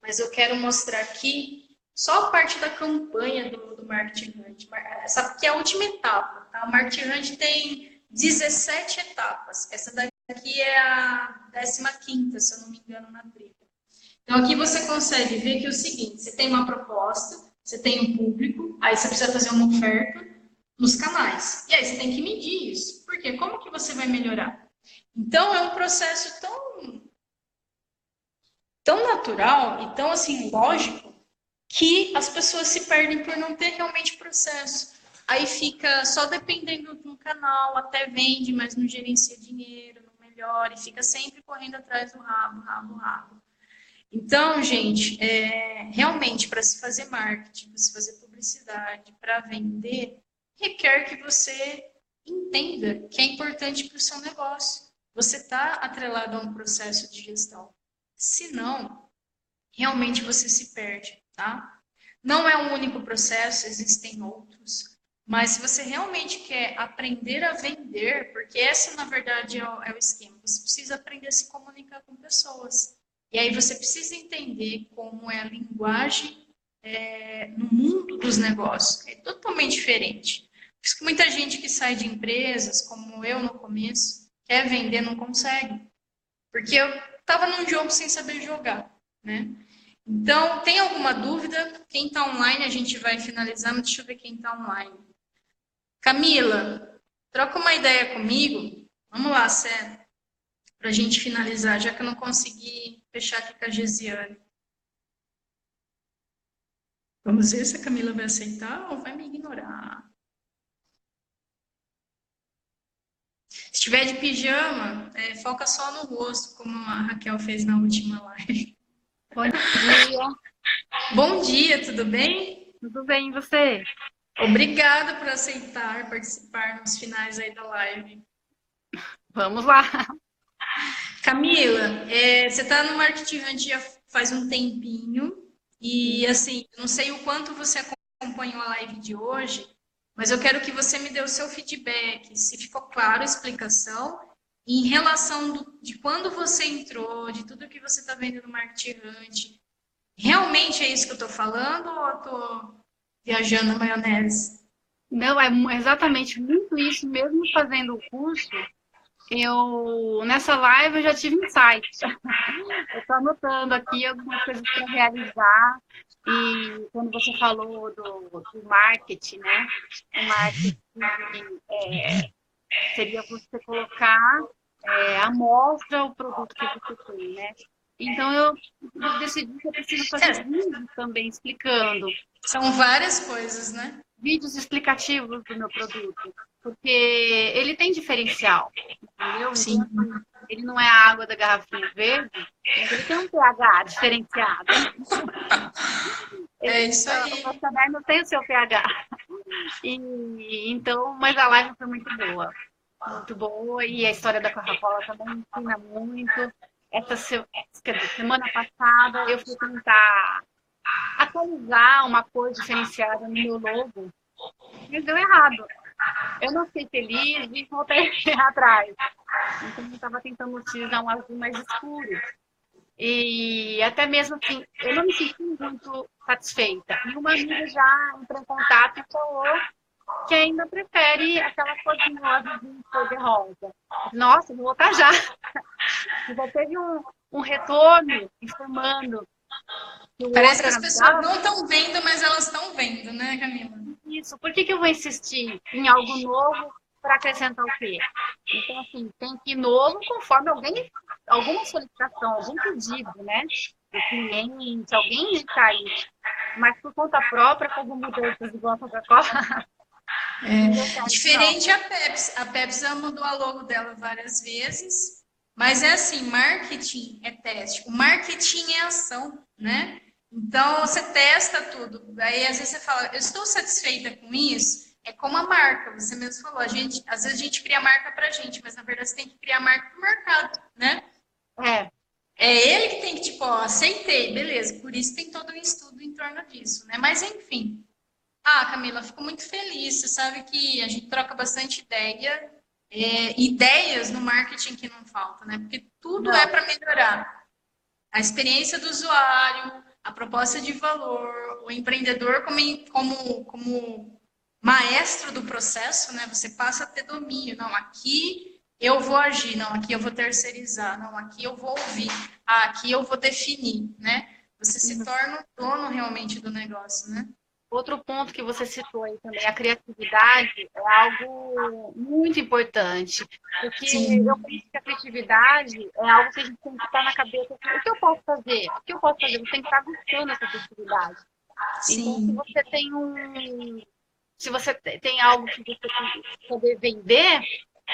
mas eu quero mostrar aqui só a parte da campanha do Marketing Hunt. Essa aqui é a última etapa, tá? O Marketing Hunt tem 17 etapas. Essa daqui é a 15ª, se eu não me engano, na trilha. Então, aqui você consegue ver que é o seguinte, você tem uma proposta, você tem um público, aí você precisa fazer uma oferta nos canais. E aí você tem que medir isso. Por quê? Como que você vai melhorar? Então, é um processo tão natural e tão assim lógico que as pessoas se perdem por não ter realmente processo. Aí fica só dependendo de um canal, até vende, mas não gerencia dinheiro, não melhora, e fica sempre correndo atrás do rabo, rabo, rabo. Então, gente, realmente para se fazer marketing, para se fazer publicidade, para vender, requer que você entenda que é importante para o seu negócio. Você está atrelado a um processo de gestão. Se não, realmente você se perde, tá? Não é um único processo, existem outros. Mas se você realmente quer aprender a vender, porque essa, na verdade, é o esquema, você precisa aprender a se comunicar com pessoas. E aí você precisa entender como é a linguagem no mundo dos negócios. É totalmente diferente. Por isso que muita gente que sai de empresas, como eu no começo, quer vender, não consegue. Porque eu estava num jogo sem saber jogar, né? Então, tem alguma dúvida? Quem está online, a gente vai finalizando. Deixa eu ver quem está online. Camila, troca uma ideia comigo. Vamos lá, Sé, para a gente finalizar, já que eu não consegui fechar aqui com a Gesiane. Vamos ver se a Camila vai aceitar ou vai me ignorar. Se estiver de pijama, foca só no rosto, como a Raquel fez na última live. Bom dia. Bom dia, tudo bem? Tudo bem, e você? Obrigada por aceitar participar nos finais aí da live. Vamos lá. Camila, você está no Marketing Hunt já faz um tempinho e, assim, não sei o quanto você acompanhou a live de hoje, mas eu quero que você me dê o seu feedback, se ficou claro a explicação, em relação de quando você entrou, de tudo que você está vendo no Marketing Hunt. Realmente é isso que eu estou falando ou eu estou viajando na maionese? Não, é exatamente muito isso, mesmo fazendo o curso. Nessa live eu já tive insights. Eu estou anotando aqui algumas coisas para realizar. E quando você falou do marketing, né? O marketing seria você colocar à mostra o produto que você tem, né? Então eu decidi que eu preciso fazer vídeos também explicando. São várias coisas, né? Vídeos explicativos do meu produto, porque ele tem diferencial, entendeu? Sim. Então, ele não é a água da garrafinha verde, mas ele tem um pH diferenciado. É isso aí. O Passabar não tem o seu pH. Então, mas a live foi muito boa, e a história da Coca-Cola também ensina muito. Semana passada eu fui tentar atualizar uma cor diferenciada no meu logo, mas deu errado. Eu não fiquei feliz e voltei atrás. Então eu estava tentando utilizar um azul mais escuro. E até mesmo assim, eu não me senti muito satisfeita. E uma amiga já entrou em contato e falou que ainda prefere aquela corzinha rosa de cor de rosa. Nossa, vou voltar já. Já teve um retorno informando. Parece que as pessoas não estão vendo, mas elas estão vendo, né, Camila? Isso. Por que eu vou insistir em algo novo para acrescentar o quê? Então, assim, tem que ir novo conforme alguma solicitação, algum pedido, né? o cliente, alguém está aí. Mas por conta própria, fazer mudanças igual a Coca-Cola, não deu certo, não. Diferente a Pepsi. A Pepsi já mudou a logo dela várias vezes, mas é assim, marketing é teste. O marketing é ação, né? Então você testa tudo. Aí às vezes você fala, eu estou satisfeita com isso. É como a marca, você mesmo falou. Às vezes a gente cria marca pra gente, mas na verdade você tem que criar marca pro mercado, né? É, É ele que tem que, tipo, ó, aceitei, beleza. Por isso tem todo um estudo em torno disso, né? Mas enfim. Ah, Camila, fico muito feliz. Você sabe que a gente troca bastante ideia, ideias no marketing que não falta, né? Porque tudo é não. para melhorar. A experiência do usuário, a proposta de valor, o empreendedor como maestro do processo, né? Você passa a ter domínio. Não, aqui eu vou agir, não, aqui eu vou terceirizar, não, aqui eu vou ouvir, aqui eu vou definir, né? Você se torna o dono realmente do negócio, né? Outro ponto que você citou aí também, a criatividade é algo muito importante, porque eu Sim, penso que a criatividade é algo que a gente tem que estar na cabeça, assim, o que eu posso fazer? O que eu posso fazer? Você tem que estar buscando essa criatividade. Então, sim. se você tem algo que você tem que poder vender,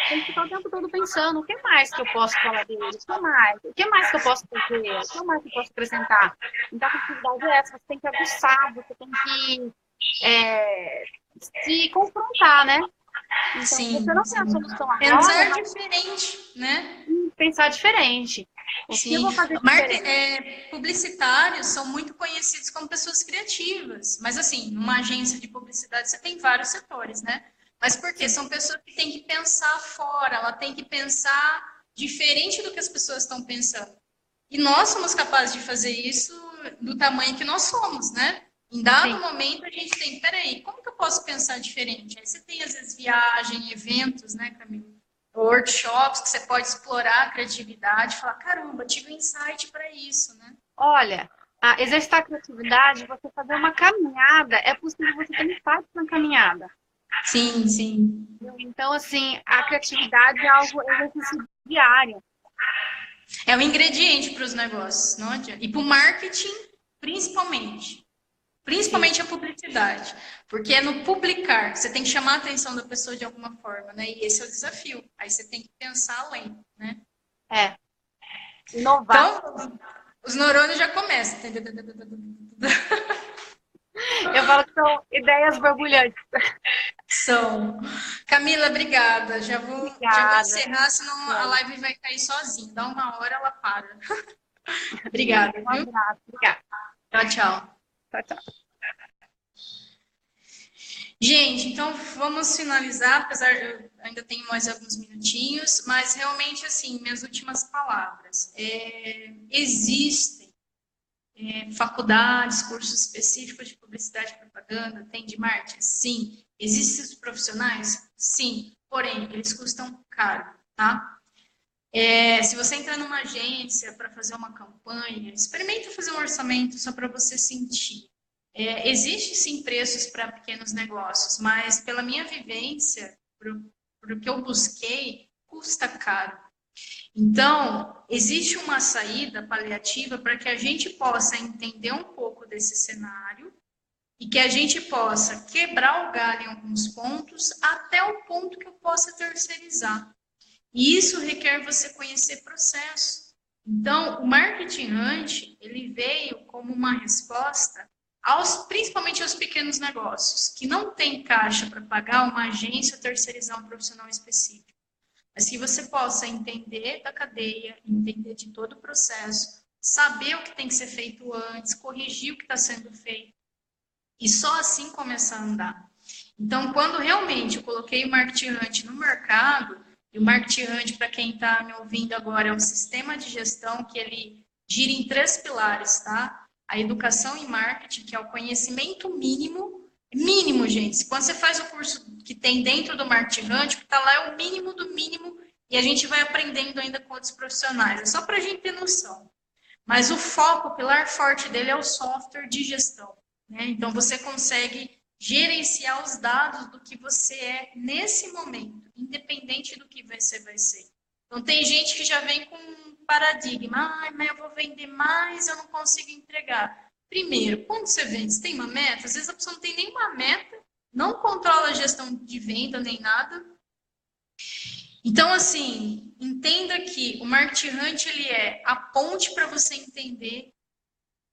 tem que ficar o tempo todo pensando, o que mais que eu posso falar dele? O que mais? O que mais que eu posso fazer? O que mais que eu posso acrescentar? Então, a criatividade é essa, você tem que aguçar, você tem que é, se confrontar, né? Então, se você Sim, não tem a sim. solução agora, Pensar diferente, né? pensar diferente. O que eu Sim. vou fazer diferente? Publicitários são muito conhecidos como pessoas criativas. Mas, assim, numa agência de publicidade você tem vários setores, né? Mas por quê? São pessoas que têm que pensar fora, ela tem que pensar diferente do que as pessoas estão pensando. E nós somos capazes de fazer isso do tamanho que nós somos, né? Em dado Sim. momento, a gente tem, peraí, como que eu posso pensar diferente? Aí você tem, às vezes, viagem, eventos, né, Camila? Workshops que você pode explorar a criatividade, falar, caramba, tive um insight para isso, né? Olha, exercitar a criatividade, você fazer uma caminhada, é possível você ter impacto na caminhada. Sim, sim. Então, assim, a criatividade é algo exercício diário. É o ingrediente para os negócios, não adianta. E para o marketing, principalmente. Sim. Principalmente a publicidade. Porque é no publicar que você tem que chamar a atenção da pessoa de alguma forma, né? E esse é o desafio. Aí você tem que pensar além, né? É. Inovar. Então, os neurônios já começam. Eu falo que são ideias borbulhantes. São. Camila, obrigada. Já vou Obrigada. encerrar, senão a live vai cair sozinha. Dá uma hora, ela para. Obrigada, Um viu? abraço. Obrigada. Tchau, tchau. Tchau, tchau. Gente, então vamos finalizar, apesar de eu ainda tenho mais alguns minutinhos, mas realmente, assim, minhas últimas palavras. Existem faculdades, cursos específicos de publicidade e propaganda, tem de marketing? Sim. Existem os profissionais? Sim. Porém, eles custam caro, tá? Se você entrar numa agência para fazer uma campanha, experimenta fazer um orçamento só para você sentir. Existe sim preços para pequenos negócios, mas pela minha vivência, por o que eu busquei, custa caro. Então, existe uma saída paliativa para que a gente possa entender um pouco desse cenário e que a gente possa quebrar o galho em alguns pontos até o ponto que eu possa terceirizar. E isso requer você conhecer processo. Então, o marketing hunt, ele veio como uma resposta principalmente aos pequenos negócios, que não tem caixa para pagar uma agência ou terceirizar um profissional específico. Mas que você possa entender da cadeia, entender de todo o processo, saber o que tem que ser feito antes, corrigir o que está sendo feito, e só assim começar a andar. Então, quando realmente eu coloquei o Marketing Hunt no mercado, e o Marketing Hunt, para quem está me ouvindo agora, é um sistema de gestão que ele gira em 3 pilares, tá? A educação em marketing, que é o conhecimento mínimo, gente. Quando você faz o curso que tem dentro do Marketing Hunt, o que está lá é o mínimo do mínimo, e a gente vai aprendendo ainda com outros profissionais. É só para a gente ter noção. Mas o foco, o pilar forte dele é o software de gestão, né? Então, você consegue gerenciar os dados do que você é nesse momento, independente do que vai ser. Então, tem gente que já vem com paradigma. Ai, mas eu vou vender mais, eu não consigo entregar. Primeiro, quando você vende, você tem uma meta? Às vezes a pessoa não tem nenhuma meta, não controla a gestão de venda nem nada. Então, assim, entenda que o Market Hunt, ele é a ponte para você entender,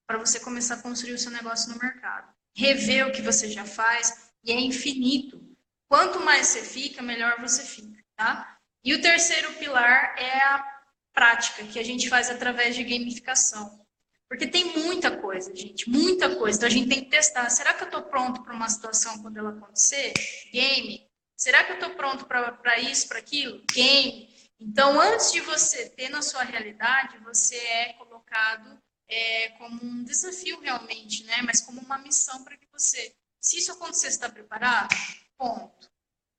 para você começar a construir o seu negócio no mercado. Rever o que você já faz, e é infinito. Quanto mais você fica, melhor você fica, tá? E o terceiro pilar é a prática, que a gente faz através de gamificação. Porque tem muita coisa, gente, muita coisa. Então a gente tem que testar. Será que eu estou pronto para uma situação quando ela acontecer? Game. Será que eu estou pronto para isso, para aquilo? Game. Então, antes de você ter na sua realidade, você é colocado como um desafio realmente, né? Mas como uma missão para que você, se isso acontecer, você está preparado? Ponto.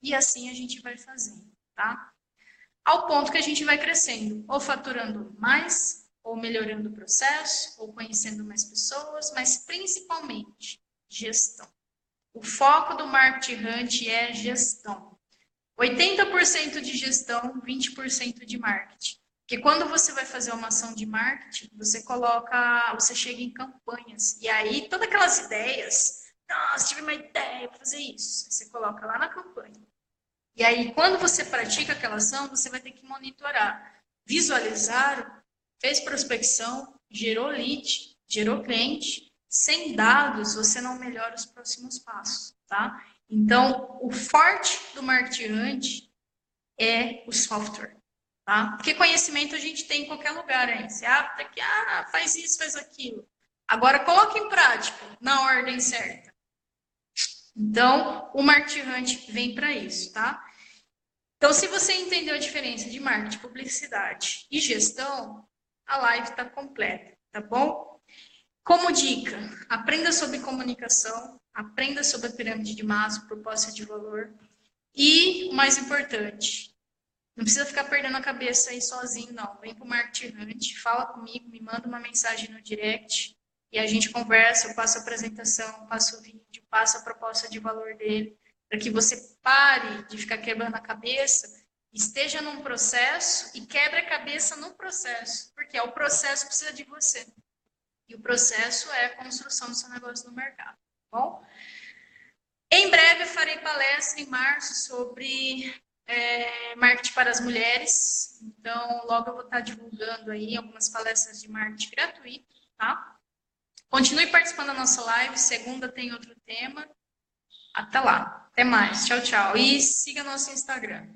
E assim a gente vai fazendo, tá? Ao ponto que a gente vai crescendo, ou faturando mais, ou melhorando o processo, ou conhecendo mais pessoas, mas principalmente gestão. O foco do Market Hunt é gestão. 80% de gestão, 20% de marketing. Porque quando você vai fazer uma ação de marketing, você chega em campanhas. E aí, todas aquelas ideias, nossa, tive uma ideia, vou fazer isso. Você coloca lá na campanha. E aí, quando você pratica aquela ação, você vai ter que monitorar. Visualizar, fez prospecção, gerou lead, gerou cliente. Sem dados, você não melhora os próximos passos, tá? Então, o forte do Market Hunt é o software, tá? Porque conhecimento a gente tem em qualquer lugar aí. Você abre aqui, faz isso, faz aquilo. Agora, coloque em prática, na ordem certa. Então, o Market Hunt vem para isso, tá? Então, se você entendeu a diferença de marketing, publicidade e gestão, a live está completa, tá bom? Como dica, aprenda sobre comunicação, aprenda sobre a pirâmide de Maslow, proposta de valor e, o mais importante, não precisa ficar perdendo a cabeça aí sozinho, não. Vem para o Market Hunt, fala comigo, me manda uma mensagem no direct e a gente conversa, eu passo a apresentação, passo o vídeo, passo a proposta de valor dele, para que você pare de ficar quebrando a cabeça, esteja num processo e quebre a cabeça no processo, porque o processo precisa de você. E o processo é a construção do seu negócio no mercado, tá bom? Em breve eu farei palestra em março sobre marketing para as mulheres. Então, logo eu vou estar divulgando aí algumas palestras de marketing gratuito, tá? Continue participando da nossa live. Segunda tem outro tema. Até lá. Até mais. Tchau, tchau. E siga nosso Instagram.